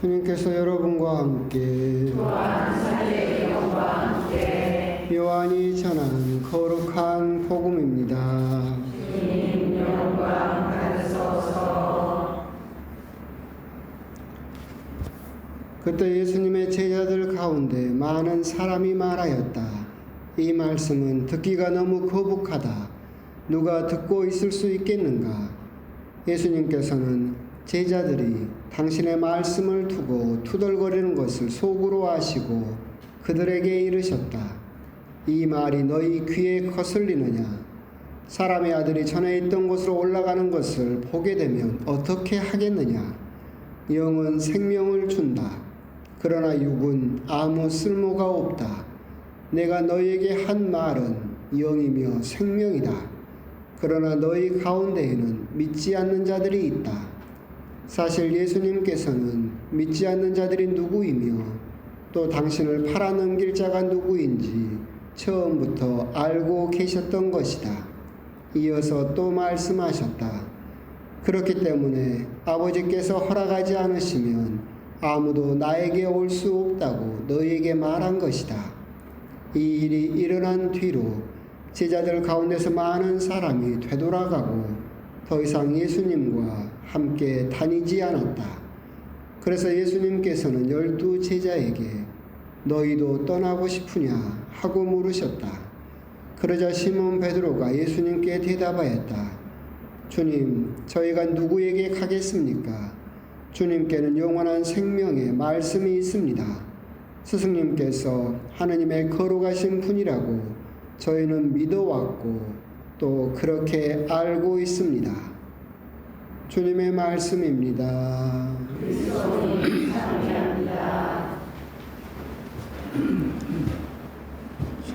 주님께서 여러분과 함께 요한이 전한 거룩한 복음입니다. 주님 영광 받으소서. 그때 예수님의 제자들 가운데 많은 사람이 말하였다. 이 말씀은 듣기가 너무 거북하다. 누가 듣고 있을 수 있겠는가? 예수님께서는 제자들이 당신의 말씀을 두고 투덜거리는 것을 속으로 아시고 그들에게 이르셨다. 이 말이 너희 귀에 거슬리느냐? 사람의 아들이 전에 있던 곳으로 올라가는 것을 보게 되면 어떻게 하겠느냐? 영은 생명을 준다. 그러나 육은 아무 쓸모가 없다. 내가 너희에게 한 말은 영이며 생명이다. 그러나 너희 가운데에는 믿지 않는 자들이 있다. 사실 예수님께서는 믿지 않는 자들이 누구이며 또 당신을 팔아넘길 자가 누구인지 처음부터 알고 계셨던 것이다. 이어서 또 말씀하셨다. 그렇기 때문에 아버지께서 허락하지 않으시면 아무도 나에게 올 수 없다고 너희에게 말한 것이다. 이 일이 일어난 뒤로 제자들 가운데서 많은 사람이 되돌아가고 더 이상 예수님과 함께 다니지 않았다. 그래서 예수님께서는 12 제자에게 너희도 떠나고 싶으냐 하고 물으셨다. 그러자 시몬 베드로가 예수님께 대답하였다. 주님, 저희가 누구에게 가겠습니까? 주님께는 영원한 생명의 말씀이 있습니다. 스승님께서 하느님의 거룩하신 분이라고 저희는 믿어왔고 또 그렇게 알고 있습니다. 주님의 말씀입니다. 그리스도님 감사합니다.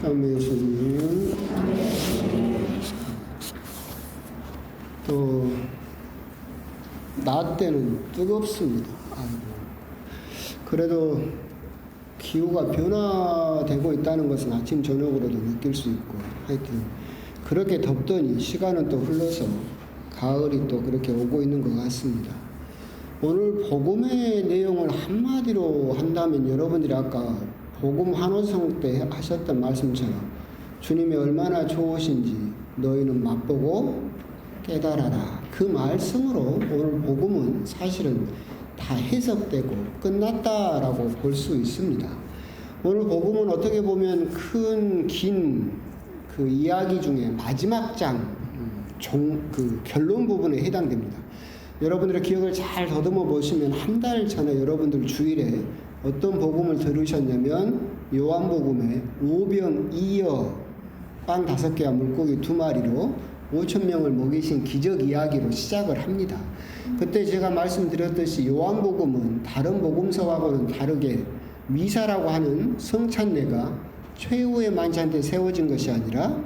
참 예수님. 또 낮 때는 뜨겁습니다. 아이고. 그래도 기후가 변화되고 있다는 것은 아침 저녁으로도 느낄 수 있고 하여튼 그렇게 덥더니 시간은 또 흘러서 가을이 또 그렇게 오고 있는 것 같습니다. 오늘 복음의 내용을 한마디로 한다면 여러분들이 아까 복음 환호성 때 하셨던 말씀처럼 주님이 얼마나 좋으신지 너희는 맛보고 깨달아라. 그 말씀으로 오늘 복음은 사실은 다 해석되고 끝났다라고 볼 수 있습니다. 오늘 복음은 어떻게 보면 긴 그 이야기 중에 마지막 장, 그 결론 부분에 해당됩니다. 여러분들의 기억을 잘 더듬어 보시면 한 달 전에 여러분들 주일에 어떤 복음을 들으셨냐면 요한복음에 오병이어 빵 5개와 물고기 2마리로 5,000명을 먹이신 기적 이야기로 시작을 합니다. 그때 제가 말씀드렸듯이 요한복음은 다른 복음서하고는 다르게 미사라고 하는 성찬례가 최후의 만찬 때 세워진 것이 아니라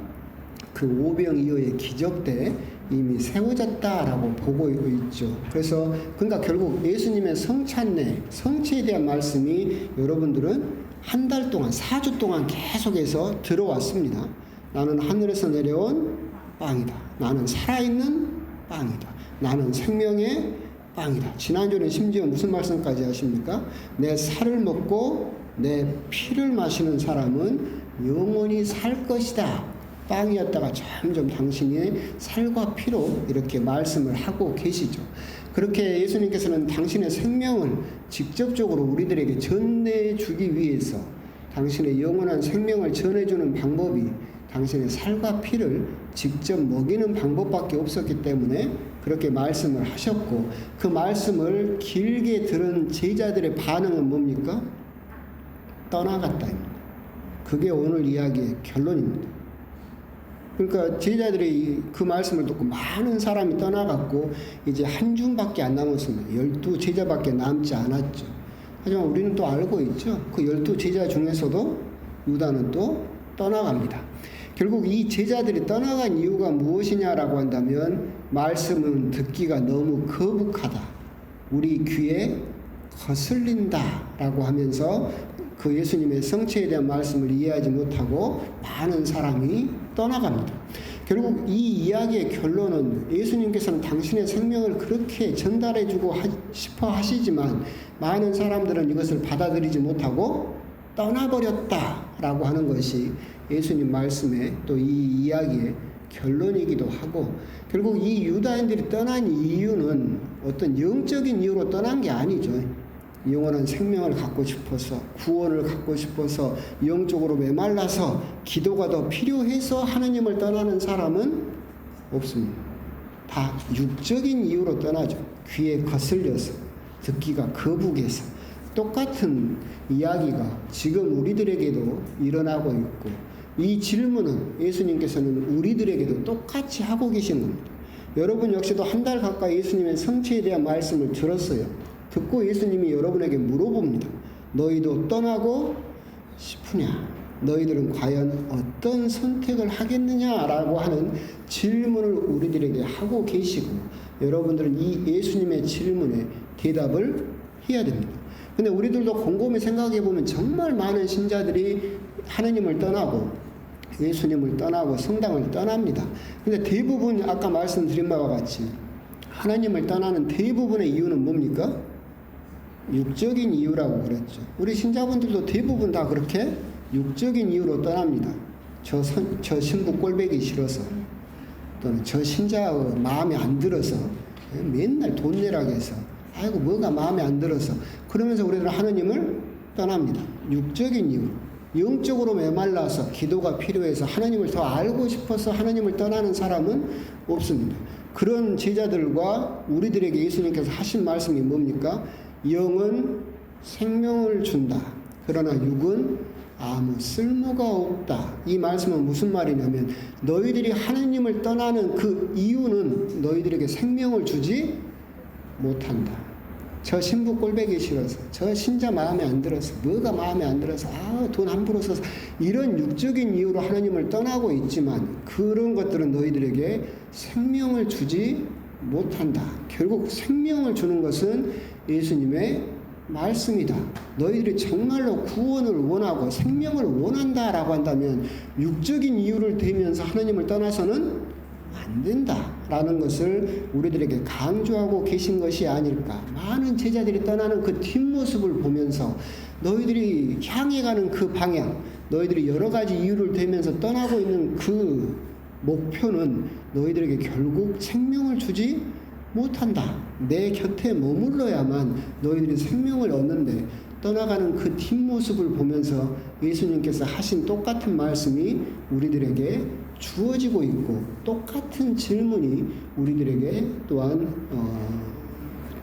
그 오병이어의 기적 때 이미 세워졌다라고 보고 있죠. 그래서 그러니까 결국 예수님의 성찬례, 성체에 대한 말씀이 여러분들은 한 달 동안 4주 동안 계속해서 들어왔습니다. 나는 하늘에서 내려온 빵이다. 나는 살아있는 빵이다. 나는 생명의 빵이다. 지난주는 심지어 무슨 말씀까지 하십니까? 내 살을 먹고 내 피를 마시는 사람은 영원히 살 것이다. 빵이었다가 점점 당신의 살과 피로 이렇게 말씀을 하고 계시죠. 그렇게 예수님께서는 당신의 생명을 직접적으로 우리들에게 전해주기 위해서 당신의 영원한 생명을 전해주는 방법이 당신의 살과 피를 직접 먹이는 방법밖에 없었기 때문에 그렇게 말씀을 하셨고 그 말씀을 길게 들은 제자들의 반응은 뭡니까? 떠나갔다입니다. 그게 오늘 이야기의 결론입니다. 그러니까 제자들이 그 말씀을 듣고 많은 사람이 떠나갔고 이제 한 줌밖에 안 남았습니다. 12 제자밖에 남지 않았죠. 하지만 우리는 또 알고 있죠. 그 12 제자 중에서도 유다는 또 떠나갑니다. 결국 이 제자들이 떠나간 이유가 무엇이냐라고 한다면 말씀은 듣기가 너무 거북하다. 우리 귀에 거슬린다라고 하면서 그 예수님의 성체에 대한 말씀을 이해하지 못하고 많은 사람이 떠나갑니다. 결국 이 이야기의 결론은 예수님께서는 당신의 생명을 그렇게 전달해주고 싶어 하시지만 많은 사람들은 이것을 받아들이지 못하고 떠나버렸다라고 하는 것이 예수님 말씀의 또 이 이야기의 결론이기도 하고, 결국 이 유다인들이 떠난 이유는 어떤 영적인 이유로 떠난 게 아니죠. 영원한 생명을 갖고 싶어서, 구원을 갖고 싶어서, 영적으로 메말라서 기도가 더 필요해서 하느님을 떠나는 사람은 없습니다. 다 육적인 이유로 떠나죠. 귀에 거슬려서, 듣기가 거북해서. 똑같은 이야기가 지금 우리들에게도 일어나고 있고, 이 질문은 예수님께서는 우리들에게도 똑같이 하고 계시는 겁니다. 여러분 역시도 한 달 가까이 예수님의 성취에 대한 말씀을 들었어요. 듣고 예수님이 여러분에게 물어봅니다. 너희도 떠나고 싶으냐? 너희들은 과연 어떤 선택을 하겠느냐라고 하는 질문을 우리들에게 하고 계시고, 여러분들은 이 예수님의 질문에 대답을 해야 됩니다. 근데 우리들도 곰곰이 생각해 보면 정말 많은 신자들이 하느님을 떠나고 예수님을 떠나고 성당을 떠납니다. 근데 대부분 아까 말씀드린 바와 같이 하나님을 떠나는 대부분의 이유는 뭡니까? 육적인 이유라고 그랬죠. 우리 신자분들도 대부분 다 그렇게 육적인 이유로 떠납니다. 저 신부 꼴보기 싫어서, 또는 저 신자 마음에 안 들어서, 맨날 돈 내라고 해서, 아이고 뭐가 마음에 안 들어서, 그러면서 우리들은 하나님을 떠납니다. 육적인 이유. 영적으로 메말라서 기도가 필요해서 하나님을 더 알고 싶어서 하나님을 떠나는 사람은 없습니다. 그런 제자들과 우리들에게 예수님께서 하신 말씀이 뭡니까? 영은 생명을 준다. 그러나 육은 아무 쓸모가 없다. 이 말씀은 무슨 말이냐면 너희들이 하나님을 떠나는 그 이유는 너희들에게 생명을 주지 못한다. 저 신부 꼴보기 싫어서, 저 신자 마음에 안 들어서, 뭐가 마음에 안 들어서, 돈 함부로 써서, 이런 육적인 이유로 하나님을 떠나고 있지만 그런 것들은 너희들에게 생명을 주지 못한다. 결국 생명을 주는 것은 예수님의 말씀이다. 너희들이 정말로 구원을 원하고 생명을 원한다라고 한다면 육적인 이유를 대면서 하나님을 떠나서는 안 된다라는 것을 우리들에게 강조하고 계신 것이 아닐까. 많은 제자들이 떠나는 그 뒷모습을 보면서 너희들이 향해 가는 그 방향, 너희들이 여러 가지 이유를 대면서 떠나고 있는 그 목표는 너희들에게 결국 생명을 주지 못한다. 내 곁에 머물러야만 너희들이 생명을 얻는데 떠나가는 그 뒷모습을 보면서 예수님께서 하신 똑같은 말씀이 우리들에게 주어지고 있고, 똑같은 질문이 우리들에게 또한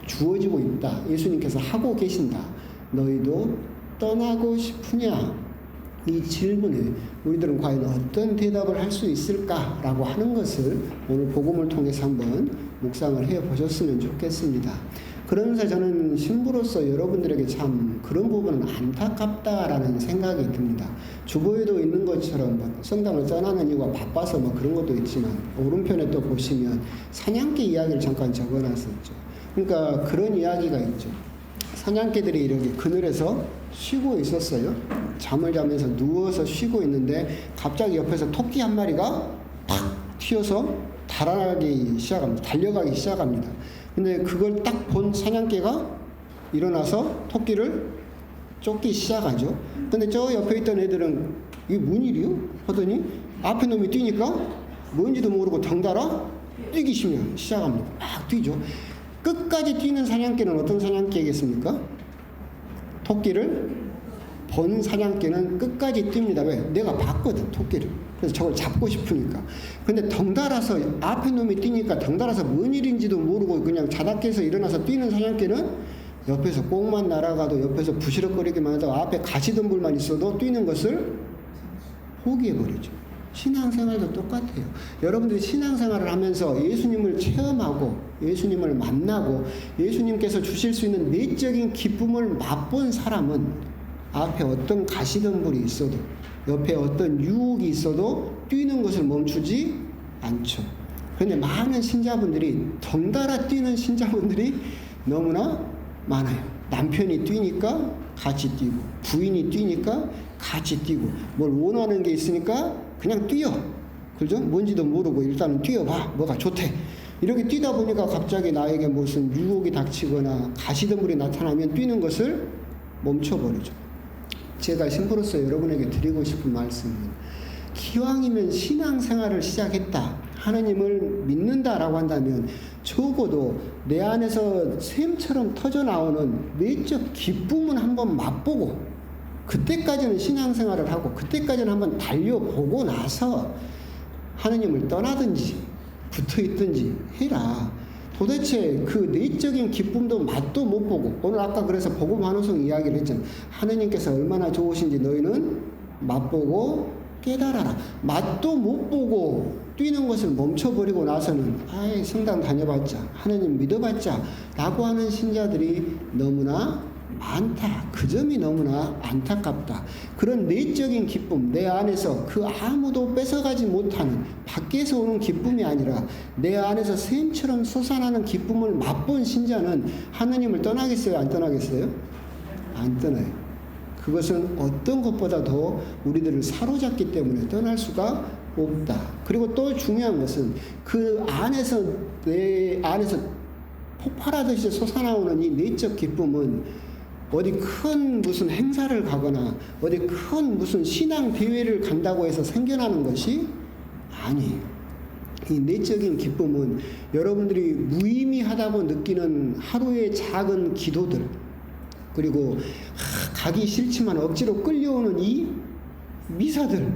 주어지고 있다. 예수님께서 하고 계신다. 너희도 떠나고 싶으냐? 이 질문에 우리들은 과연 어떤 대답을 할 수 있을까라고 하는 것을 오늘 복음을 통해서 한번 묵상을 해보셨으면 좋겠습니다. 그러면서 저는 신부로서 여러분들에게 참 그런 부분은 안타깝다라는 생각이 듭니다. 주보에도 있는 것처럼 성당을 떠나는 이유가 바빠서 그런 것도 있지만, 오른편에 또 보시면 사냥개 이야기를 잠깐 적어놨었죠. 그러니까 그런 이야기가 있죠. 사냥개들이 이렇게 그늘에서 쉬고 있었어요. 잠을 자면서 누워서 쉬고 있는데 갑자기 옆에서 토끼 한 마리가 팍 튀어서 달려가기 시작합니다. 근데 그걸 딱 본 사냥개가 일어나서 토끼를 쫓기 시작하죠. 근데 저 옆에 있던 애들은 이게 뭔 일이요? 하더니 앞에 놈이 뛰니까 뭔지도 모르고 덩달아 뛰기 시작합니다. 막 뛰죠. 끝까지 뛰는 사냥개는 어떤 사냥개겠습니까? 토끼를 본 사냥개는 끝까지 뜁니다. 왜? 내가 봤거든, 토끼를. 그래서 저걸 잡고 싶으니까. 근데 덩달아서 앞에 놈이 뛰니까 덩달아서 뭔 일인지도 모르고 그냥 자다깨서 일어나서 뛰는 사냥개는 옆에서 꽁만 날아가도 옆에서 부시럭거리기만 해도 앞에 가시덤불만 있어도 뛰는 것을 포기해버리죠. 신앙생활도 똑같아요. 여러분들이 신앙생활을 하면서 예수님을 체험하고 예수님을 만나고 예수님께서 주실 수 있는 내적인 기쁨을 맛본 사람은 앞에 어떤 가시덤불이 있어도 옆에 어떤 유혹이 있어도 뛰는 것을 멈추지 않죠. 그런데 많은 신자분들이 덩달아 뛰는 신자분들이 너무나 많아요. 남편이 뛰니까 같이 뛰고, 부인이 뛰니까 같이 뛰고, 뭘 원하는 게 있으니까 그냥 뛰어. 그죠? 뭔지도 모르고 일단은 뛰어봐. 뭐가 좋대. 이렇게 뛰다 보니까 갑자기 나에게 무슨 유혹이 닥치거나 가시덤불이 나타나면 뛰는 것을 멈춰버리죠. 제가 신부로서 여러분에게 드리고 싶은 말씀은 기왕이면 신앙생활을 시작했다. 하느님을 믿는다라고 한다면 적어도 내 안에서 샘처럼 터져나오는 내적 기쁨은 한번 맛보고 그때까지는 신앙생활을 하고 그때까지는 한번 달려보고 나서 하느님을 떠나든지 붙어있든지 해라. 도대체 그 내적인 기쁨도 맛도 못 보고 오늘 아까 그래서 복음 환호성 이야기를 했잖아요. 하느님께서 얼마나 좋으신지 너희는 맛보고 깨달아라. 맛도 못 보고 뛰는 것을 멈춰버리고 나서는 아이 성당 다녀봤자 하느님 믿어봤자 라고 하는 신자들이 너무나 많다. 그 점이 너무나 안타깝다. 그런 내적인 기쁨, 내 안에서 그 아무도 뺏어가지 못하는 밖에서 오는 기쁨이 아니라 내 안에서 샘처럼 솟아나는 기쁨을 맛본 신자는 하느님을 떠나겠어요? 안 떠나겠어요? 안 떠나요. 그것은 어떤 것보다 더 우리들을 사로잡기 때문에 떠날 수가 없다. 그리고 또 중요한 것은 그 안에서 내 안에서 폭발하듯이 솟아나오는 이 내적 기쁨은 어디 큰 무슨 행사를 가거나 어디 큰 무슨 신앙 대회를 간다고 해서 생겨나는 것이 아니에요. 이 내적인 기쁨은 여러분들이 무의미하다고 느끼는 하루의 작은 기도들 그리고 가기 싫지만 억지로 끌려오는 이 미사들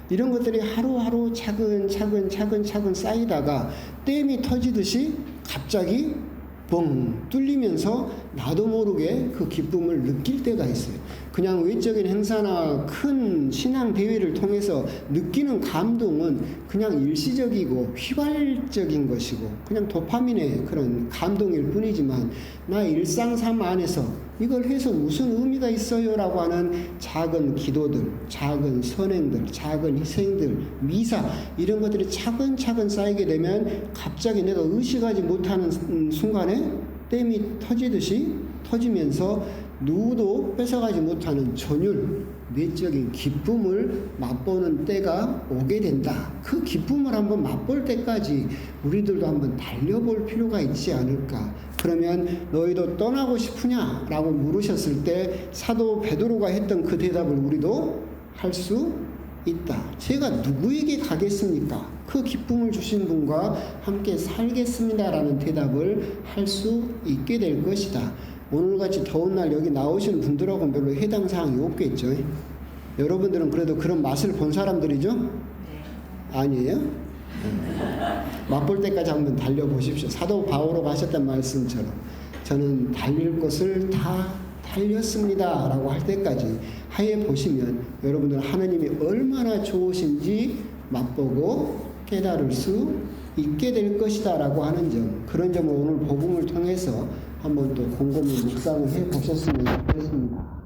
이런 것들이 하루하루 차근 쌓이다가 댐이 터지듯이 갑자기 뻥 뚫리면서 나도 모르게 그 기쁨을 느낄 때가 있어요. 그냥 외적인 행사나 큰 신앙 대회를 통해서 느끼는 감동은 그냥 일시적이고 휘발적인 것이고 그냥 도파민의 그런 감동일 뿐이지만 나 일상 삶 안에서 이걸 해서 무슨 의미가 있어요? 라고 하는 작은 기도들, 작은 선행들, 작은 희생들, 미사 이런 것들이 차근차근 쌓이게 되면 갑자기 내가 의식하지 못하는 순간에 댐이 터지듯이 터지면서 누구도 뺏어가지 못하는 전율, 내적인 기쁨을 맛보는 때가 오게 된다. 그 기쁨을 한번 맛볼 때까지 우리들도 한번 달려볼 필요가 있지 않을까. 그러면 너희도 떠나고 싶으냐? 라고 물으셨을 때 사도 베드로가 했던 그 대답을 우리도 할 수 있다. 제가 누구에게 가겠습니까? 그 기쁨을 주신 분과 함께 살겠습니다. 라는 대답을 할 수 있게 될 것이다. 오늘같이 더운 날 여기 나오시는 분들하고는 별로 해당 사항이 없겠죠. 여러분들은 그래도 그런 맛을 본 사람들이죠? 아니에요? 맛볼 때까지 한번 달려보십시오. 사도 바오로가 하셨던 말씀처럼 저는 달릴 것을 다 달렸습니다 라고 할 때까지 하에 보시면 여러분들은 하나님이 얼마나 좋으신지 맛보고 깨달을 수 있게 될 것이다 라고 하는 점, 그런 점을 오늘 복음을 통해서 한번 또 곰곰이 묵상을 해 보셨으면 좋겠습니다.